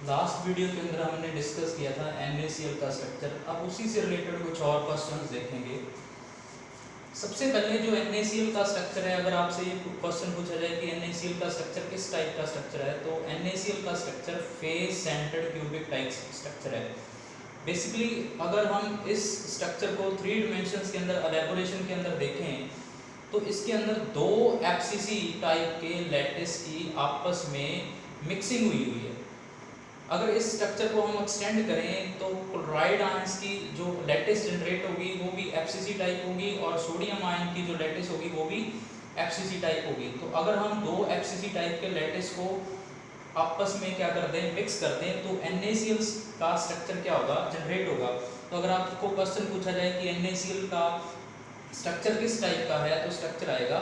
Last video के अंदर हमने डिस्कस किया था NaCl का स्ट्रक्चर। अब उसी से रिलेटेड कुछ और क्वेश्चंस देखेंगे। सबसे पहले जो NaCl का स्ट्रक्चर है, अगर आपसे ये क्वेश्चन पूछा जाए कि NaCl का स्ट्रक्चर किस टाइप का स्ट्रक्चर है, तो NaCl का structure face centred cubic type structure है। बेसिकली अगर हम इस स्ट्रक्चर को 3 डिमेंशंस के अंदर एलेबोरेशन के अंदर देखें तो इसके अंदर दो FCC टाइप के लैटिस की आपस में मिक्सिंग हुई है। अगर इस स्ट्रक्चर को हम एक्सटेंड करें तो क्लोराइड आयंस की जो लैटिस जनरेट होगी वो भी FCC टाइप होगी और सोडियम आयन की जो लैटिस होगी वो भी FCC टाइप होगी। तो अगर हम दो FCC टाइप के लैटिस को आपस में क्या कर दें, मिक्स कर दें, तो NaCl का स्ट्रक्चर क्या होगा, जनरेट होगा। तो अगर आपको क्वेश्चन पूछा जाए कि NaCl का स्ट्रक्चर किस टाइप का है, तो स्ट्रक्चर आएगा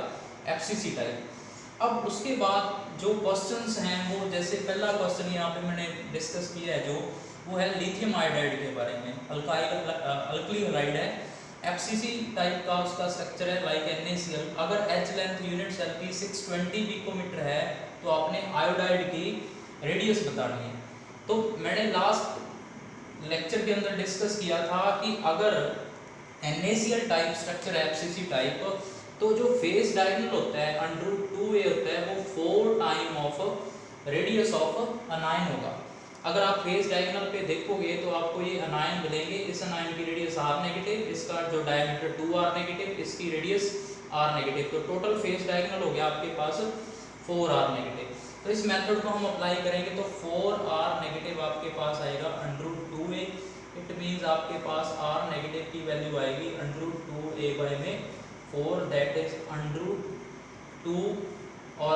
FCC टाइप। अब उसके बाद जो क्वेश्चंस हैं वो, जैसे पहला क्वेश्चन यहाँ पे मैंने डिस्कस किया है जो वो है लिथियम आयोडाइड के बारे में। अल्कली हलाइड है, FCC टाइप का उसका स्ट्रक्चर है लाइक NaCl। अगर H लेंथ यूनिट सेल की 620 पिकोमीटर है तो आपने आयोडाइड की रेडियस बतानी है। तो मैंने लास्ट लेक्चर के अंदर डिस्कस किया था कि अगर NaCl टाइप स्ट्रक्चर है FCC टाइप, तो जो फेस डायगोनल होता है √2a होता है वो 4 टाइम ऑफ रेडियस ऑफ अनायन होगा। अगर आप फेस डायगोनल पे देखोगे तो आपको ये अनायन मिलेंगे। इस अनायन की रेडियस r नेगेटिव, इसका जो डायमीटर 2r नेगेटिव, इसकी रेडियस r नेगेटिव, तो टोटल फेस डायगोनल हो गया आपके पास 4r नेगेटिव। तो इस मेथड को हम अप्लाई करेंगे तो 4r नेगेटिव आपके पास आएगा √2a। इट मीन्स आपके पास r नेगेटिव की वैल्यू आएगी √2a में 4, दैट इज √2 और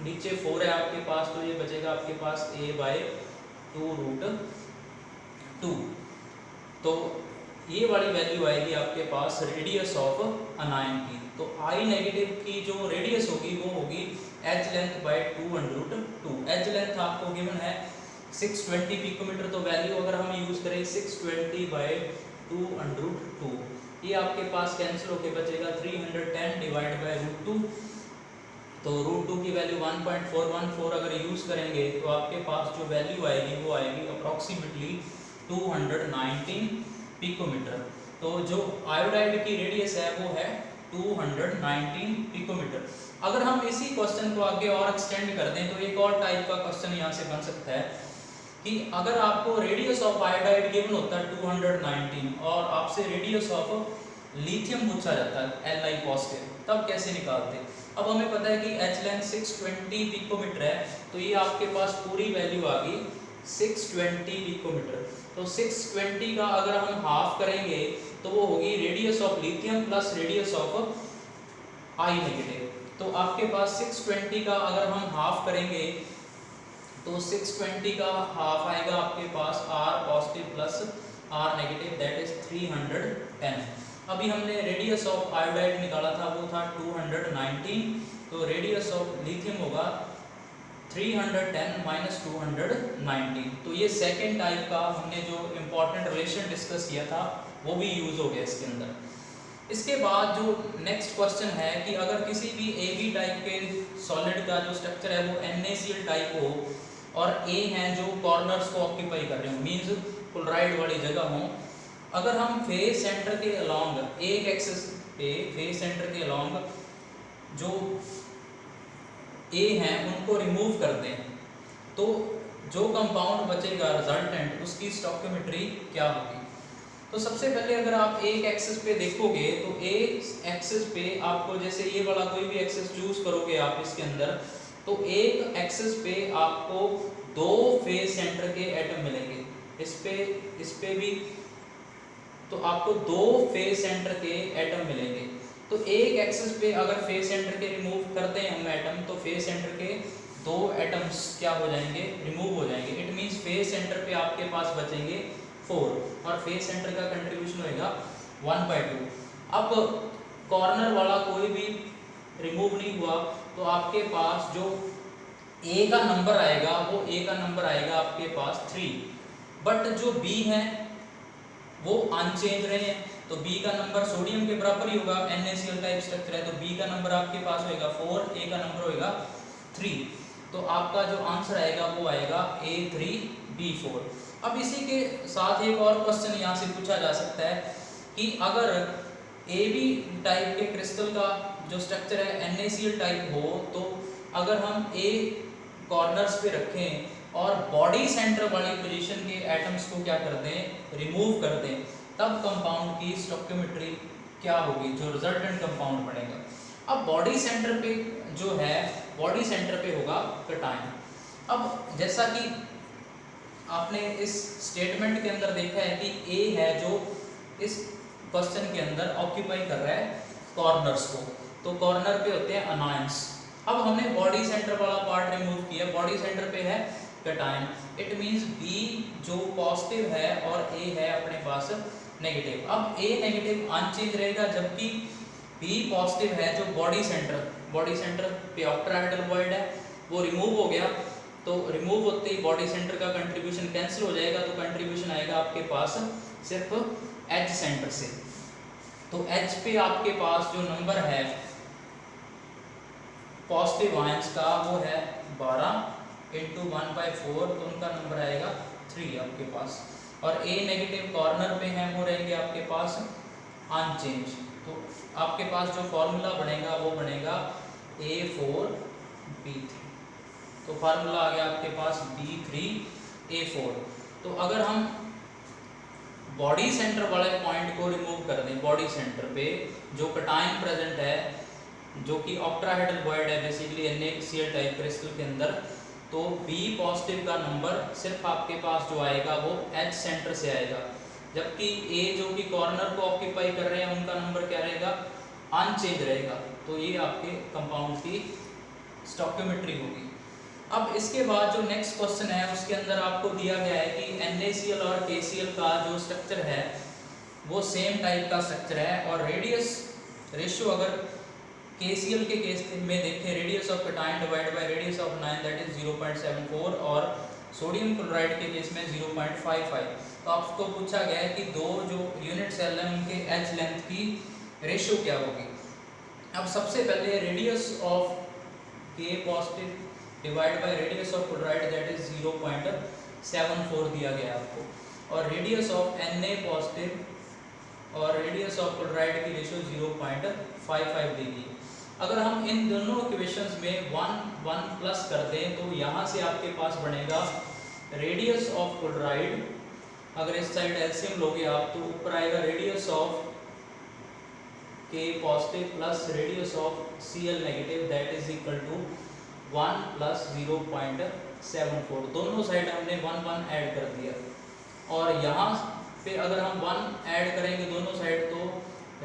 नीचे 4 है आपके पास, तो ये बचेगा आपके पास a/2√2। तो ये वाली वैल्यू आएगी आपके पास रेडियस ऑफ अनायन की। तो I नेगेटिव की जो रेडियस होगी वो होगी H length bye 2√2। H length आपको गिवन है 620 पिकोमीटर, तो वैल्यू अगर हम यूज करें 620 बाय 2√2, ये आपके पास कैंसिल होके बचेगा 310 डिवाइड बाय √2। तो √2 की वैल्यू 1.414 अगर यूज करेंगे तो आपके पास जो वैल्यू आएगी वो आएगी अप्रॉक्सीमेटली 219 पिकोमीटर। तो जो आयोडाइड की रेडियस है वो है 219 पिकोमीटर। अगर हम इसी क्वेश्चन को आगे और एक्सटेंड कर दें तो एक और टाइप का क्वेश्चन यहाँ से बन सकता है कि अगर आपको रेडियस ऑफ आयोडाइड गिवन होता है 219 और आपसे रेडियस ऑफ लिथियम पूछा जाता है Li पॉजिटिव, तब कैसे निकालते। अब हमें पता है कि H लेंथ 620 पिकोमीटर है, तो ये आपके पास पूरी वैल्यू आ गई 620 पिकोमीटर। तो 620 का अगर हम हाफ करेंगे तो वो होगी radius of lithium plus radius of I negative. तो आपके पास 620 का अगर हम हाफ करेंगे तो 620 का हाफ आएगा आपके पास R positive plus R negative, that is 310। अभी हमने रेडियस ऑफ आयोडाइड निकाला था वो था 219, तो रेडियस ऑफ लिथियम होगा 310 माइनस 219। तो ये सेकेंड टाइप का हमने जो इम्पोर्टेंट रिलेशन डिस्कस किया था वो भी यूज हो गया इसके अंदर। इसके बाद जो नेक्स्ट क्वेश्चन है कि अगर किसी भी AB टाइप के सॉलिड का जो स्ट्रक्चर है वो NaCl टाइप हो और A हैं जो कॉर्नर्स को ऑक्यूपाई कर रहे हो, मीन्स क्लोराइड वाली जगह हो, अगर हम फेस सेंटर के अलॉन्ग एक एक्सिस पे फेस सेंटर के अलॉन्ग जो A हैं उनको रिमूव कर दें तो जो कंपाउंड बचेगा रिजल्टेंट उसकी स्टोइकियोमेट्री क्या होगी। तो सबसे पहले अगर आप एक एक्सिस पे देखोगे तो एक एक्सिस पे आपको, जैसे ये वाला कोई भी एक्सिस चूज करोगे आप इसके अंदर, तो एक एक्सिस पे आपको दो फेस सेंटर के एटम मिलेंगे। इस पे भी तो आपको दो फेस सेंटर के एटम मिलेंगे। तो एक एक्सिस पे अगर फेस सेंटर के रिमूव करते हैं हम एटम, तो फेस सेंटर के दो एटम्स क्या हो जाएंगे, रिमूव हो जाएंगे। इट मीन्स फेस सेंटर पे आपके पास बचेंगे 4 और फेस सेंटर का कंट्रीब्यूशन होएगा 1/2। अब कॉर्नर वाला कोई भी रिमूव नहीं हुआ तो आपके पास जो A का नंबर आएगा वो A का नंबर आएगा आपके पास 3, बट जो B है वो अनचेंज रहे हैं। तो B का नंबर सोडियम के बराबर ही होगा, NaCl टाइप स्ट्रक्चर है, तो B का नंबर आपके पास होएगा 4, A का नंबर होएगा 3। तो आपका जो आंसर आएगा वो आएगा A3 B4। अब इसी के साथ एक और क्वेश्चन यहाँ से पूछा जा सकता है कि अगर AB टाइप के क्रिस्टल का जो स्ट्रक्चर है NaCl टाइप हो, तो अगर हम A कॉर्नर्स पे रखें और बॉडी सेंटर वाली पोजीशन के एटम्स को क्या कर दें, रिमूव कर दें, तब कंपाउंड की स्टोइकियोमेट्री क्या होगी, जो रिजल्टेंट कंपाउंड बनेगा। अब बॉडी सेंटर पे जो है, बॉडी सेंटर पे होगा कैटायन। अब जैसा कि आपने इस स्टेटमेंट के अंदर देखा है कि A है जो इस क्वेश्चन के अंदर ऑक्यूपाई कर रहा है कॉर्नर्स को, तो कॉर्नर पे होते हैं अनायंस। अब हमने बॉडी सेंटर वाला पार्ट रिमूव किया, बॉडी सेंटर पे है कैटायन, इट मींस B जो पॉजिटिव है और A है अपने पास नेगेटिव। अब A नेगेटिव अनचेंज रहेगा, जबकि B पॉजिटिव है जो बॉडी सेंटर पे ऑक्टाहेड्रल बॉन्ड है वो रिमूव हो गया, तो रिमूव होते ही बॉडी सेंटर का कंट्रीब्यूशन कैंसिल हो जाएगा, तो कंट्रीब्यूशन आएगा आपके पास सिर्फ एच सेंटर से। तो एच पे आपके पास जो नंबर है पॉजिटिव आयंस का वो है 12 × 1/4, तो उनका नंबर आएगा 3 आपके पास। और A नेगेटिव कॉर्नर पे हैं वो रहेंगे आपके पास अनचेंज, तो आपके पास जो फॉर्मूला बनेगा वो बनेगा A4B3, तो फार्मूला आ गया आपके पास B3A4। तो अगर हम बॉडी सेंटर वाले पॉइंट को रिमूव कर दें, बॉडी सेंटर पे जो कैटायन प्रेजेंट है जो कि ऑक्टाहेड्रल बॉन्ड है बेसिकली NaCl टाइप क्रिस्टल के अंदर, तो B पॉजिटिव का नंबर सिर्फ आपके पास जो आएगा वो H सेंटर से आएगा, जबकि A जो कि कॉर्नर को ऑक्यूपाई कर रहे हैं उनका नंबर क्या रहेगा, अनचेंज रहेगा। तो ये आपके कंपाउंड की स्टोइकियोमेट्री होगी। अब इसके बाद जो नेक्स्ट क्वेश्चन है उसके अंदर आपको दिया गया है कि NaCl और KCl का जो स्ट्रक्चर है वो सेम टाइप का स्ट्रक्चर है, और रेडियस रेशियो अगर KCl के केस में देखें, radius of cation divide by radius of अनायन that is 0.74, और सोडियम क्लोराइड के केस में 0.55। तो आपको पूछा गया है कि दो जो यूनिट सेल हैं उनके एच लेंथ की रेशियो क्या होगी। अब सबसे पहले radius of K positive divide by radius of chloride that is 0.74 दिया गया आपको, और रेडियस ऑफ Na पॉजिटिव और रेडियस ऑफ क्लोराइड की रेशियो 0.55 दी गई है। अगर हम इन दोनों इक्वेशंस में 1 प्लस कर दें तो यहाँ से आपके पास बनेगा रेडियस ऑफ क्लोराइड, अगर इस साइड एलसीएम लोगे आप तो ऊपर आएगा radius of K positive plus radius of Cl negative that is equal to 1 + 0.74। दोनों साइड हमने 1 ऐड कर दिया, और यहाँ पे अगर हम 1 ऐड करेंगे दोनों साइड तो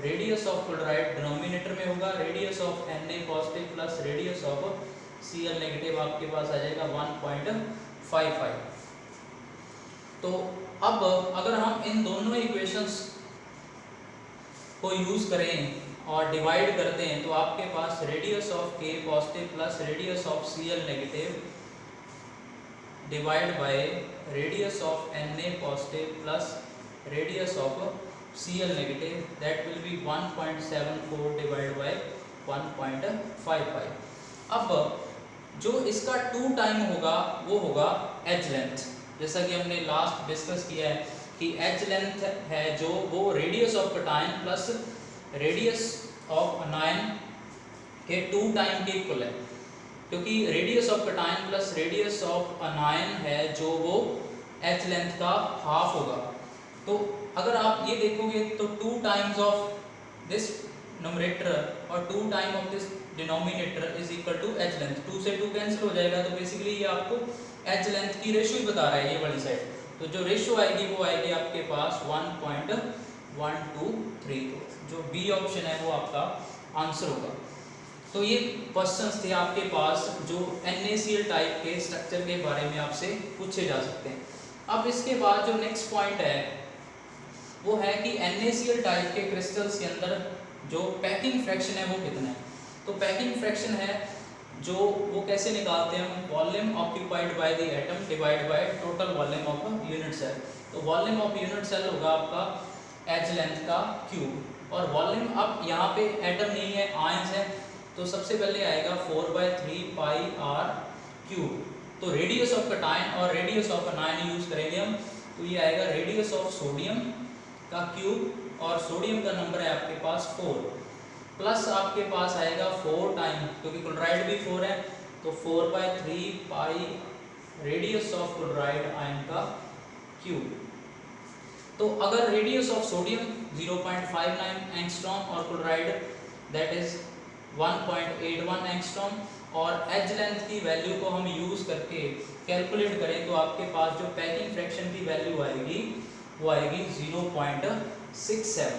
रेडियस ऑफ क्लोराइड डिनोमिनेटर में होगा, radius of Na positive plus radius of Cl negative आपके पास आ जाएगा 1.55। तो अब अगर हम इन दोनों इक्वेशंस को यूज करें और डिवाइड करते हैं तो आपके पास radius of K positive plus radius of Cl negative divide by radius of Na positive plus radius of Cl negative that will be 1.74 divide by 1.55। अब जो इसका 2 टाइम होगा वो होगा एच लेंथ, जैसा कि हमने लास्ट डिस्कस किया है कि एच लेंथ है जो वो radius of cation plus radius of अनायन के 2 टाइम के इक्वल है, क्योंकि radius of cation plus radius of अनायन है जो वो एच लेंथ का हाफ होगा। तो अगर आप ये देखोगे तो 2 टाइम्स ऑफ दिस न्यूमरेटर और 2 time of this denominator is equal to H length, 2 से 2 कैंसिल हो जाएगा, तो बेसिकली ये आपको एच लेंथ की रेशियो बता रहा है ये वाली साइड। तो जो रेशियो आएगी वो आएगी आपके पास 1.123, जो बी ऑप्शन है वो आपका आंसर होगा। तो ये क्वेश्चंस थे आपके पास जो NaCl टाइप के स्ट्रक्चर के बारे में आपसे पूछे जा सकते हैं। अब इसके बाद जो नेक्स्ट पॉइंट है वो है कि NaCl टाइप के क्रिस्टल्स के अंदर जो पैकिंग फ्रैक्शन है वो कितना है। तो पैकिंग फ्रैक्शन है जो वो कैसे निकालते हैं हम, volume occupied by the atom divide by total volume of unit cell. तो वॉल्यूम ऑफ यूनिट सेल होगा आपका एच लेंथ का क्यूब, और वॉल्यूम अब यहाँ पे एटम नहीं है आयंस है, तो सबसे पहले आएगा 4/3 पाई r क्यूब तो रेडियस ऑफ कटायन और रेडियस ऑफ अनायन यूज करेंगे हम, तो ये आएगा रेडियस ऑफ सोडियम का क्यूब और सोडियम का नंबर है आपके पास 4 प्लस आपके पास आएगा 4 टाइम, क्योंकि क्लोराइड भी 4 है तो 4/3 पाई रेडियस ऑफ क्लोराइड आयन का क्यूब। तो अगर रेडियस ऑफ सोडियम 0.59 एंगस्ट्रॉम और क्लोराइड दैट इज 1.81 एंगस्ट्रॉम और एज लेंथ की वैल्यू को हम यूज करके कैलकुलेट करें तो आपके पास जो पैकिंग फ्रैक्शन की वैल्यू आएगी वो आएगी 0.67,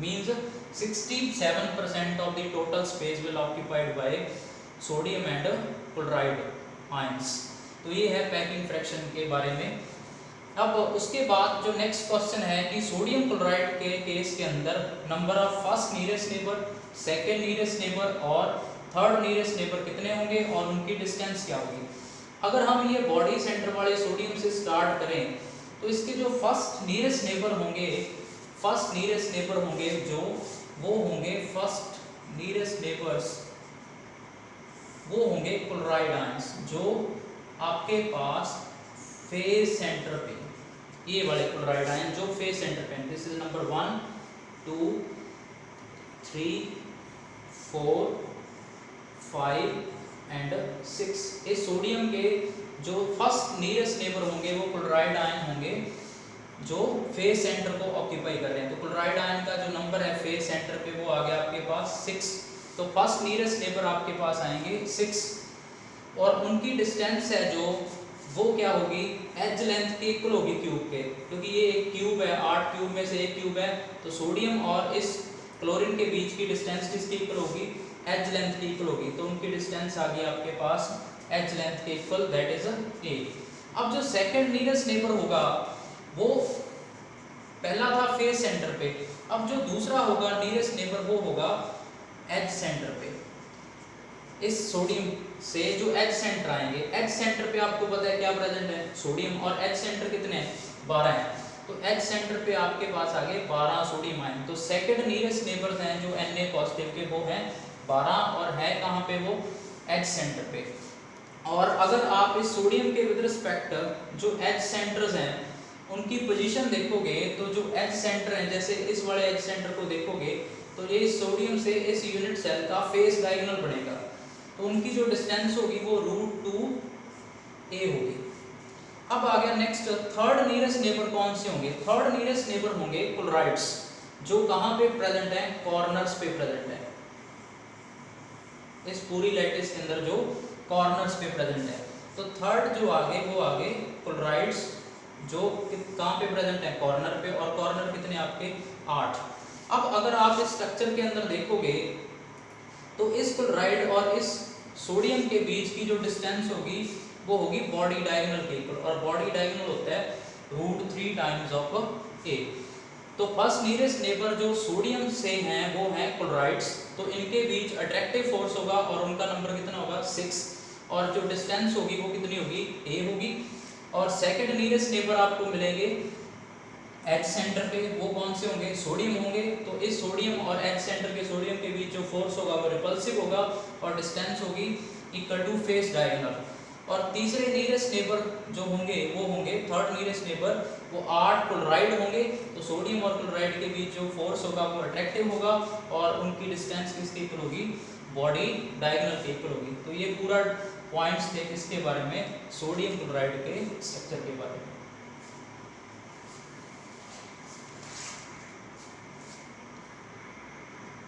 means 67% of the total space will occupied by sodium and chloride ions. तो ये है पैकिंग फ्रैक्शन के बारे में। अब उसके बाद जो नेक्स्ट क्वेश्चन है कि सोडियम क्लोराइड के केस के अंदर number of first nearest neighbour, second nearest neighbour और थर्ड नियरेस्ट नेबर कितने होंगे और उनकी डिस्टेंस क्या होगी। अगर हम ये बॉडी सेंटर वाले सोडियम से स्टार्ट करें तो इसके जो फर्स्ट नियरेस्ट नेबर होंगे, फर्स्ट नियरेस्ट नेबर होंगे जो वो होंगे फर्स्ट नियरेस्ट नेबर्स वो होंगे क्लोराइड आयंस जो आपके पास फेज सेंटर पे, ये वाले क्लोराइड आयन जो फेज सेंटर पे, दिस इज नंबर 1 2 3 4 5 एंड 6। इस सोडियम के जो फर्स्ट नियरेस्ट नेबर होंगे वो क्लोराइड आयन होंगे जो फेज सेंटर को ऑक्यूपाई कर रहे हैं। तो क्लोराइड आयन का जो नंबर है फेज सेंटर पे वो आ गया आपके पास 6। तो फर्स्ट नियरेस्ट नेबर आपके पास आएंगे 6 और उनकी डिस्टेंस है जो वो क्या होगी, एज लेंथ की इक्वल होगी क्यूब के, क्योंकि ये एक क्यूब है, 8 क्यूब में से एक क्यूब है, तो सोडियम और इस क्लोरीन के बीच की डिस्टेंस किसकी इक्वल होगी, एज लेंथ की इक्वल होगी। तो उनकी डिस्टेंस आ गई आपके पास एज लेंथ के इक्वल, दैट इज ए। अब जो सेकंड नियरेस्ट नेबर होगा वो पहला था फेज सेंटर पे, अब जो दूसरा होगा नियरेस्ट नेबर वो होगा एज सेंटर पे। इस सोडियम से जो एच सेंटर आएंगे, एच सेंटर पे आपको पता है क्या प्रेजेंट है, सोडियम, और एच सेंटर कितने हैं, 12 हैं। तो एच सेंटर पे आपके पास आ गए 12 सोडियम आयन। तो सेकंड नियरेस्ट नेबर्स हैं जो Na पॉजिटिव के वो हैं 12 और है कहाँ पे वो, एच सेंटर पे। और अगर आप इस सोडियम के विद रिस्पेक्ट जो एच सेंटर्स हैं उनकी पोजीशन देखोगे तो जो एच सेंटर है, जैसे इस वाले एच सेंटर को देखोगे तो ये सोडियम से इस यूनिट सेल का फेस डायगोनल बनेगा, तो उनकी जो डिस्टेंस होगी वो √2a होगी। अब आ गया नेक्स्ट, थर्ड नियरेस्ट नेबर कौन से होंगे, थर्ड नियरेस्ट नेबर होंगे क्लोराइड्स जो कहाँ पे प्रेजेंट है, कॉर्नर्स पे प्रेजेंट है, इस पूरी लैटिस के अंदर जो कॉर्नर्स पे प्रेजेंट है। तो थर्ड जो आगे वो आगे क्लोराइड्स जो कहाँ पे प्रेजेंट है, कॉर्नर पे, और कॉर्नर कितने आपके 8। अब अगर आप इस स्ट्रक्चर के अंदर देखोगे तो इस क्लोराइड और इस सोडियम के बीच की जो डिस्टेंस होगी वो होगी बॉडी डायगोनल के इक्वल, और बॉडी डायगोनल होता है √3 टाइम्स ऑफ a। तो फर्स्ट नियरेस्ट नेबर जो सोडियम से हैं वो हैं क्लोराइड्स, तो इनके बीच अट्रैक्टिव फोर्स होगा और उनका नंबर कितना होगा 6, और जो डिस्टेंस होगी वो कितनी होगी, a होगी। और सेकंड नियरेस्ट नेबर आपको मिलेंगे एच सेंटर पे, वो कौन से होंगे, सोडियम होंगे। तो इस सोडियम और एच सेंटर के सोडियम के बीच जो फोर्स होगा वो रिपल्सिव होगा और डिस्टेंस होगी इक्वल टू फेस डायगोनल। और तीसरे नियरेस्ट नेबर जो होंगे वो होंगे थर्ड नियरेस्ट नेबर, वो 8 क्लोराइड होंगे। तो सोडियम और क्लोराइड के बीच जो फोर्स होगा वो अट्रैक्टिव होगा और उनकी डिस्टेंस किसके इक्वल होगी, बॉडी डायगोनल के इक्वल होगी। तो ये पूरा पॉइंट्स थे किसके बारे में, सोडियम क्लोराइड के स्ट्रक्चर के बारे में।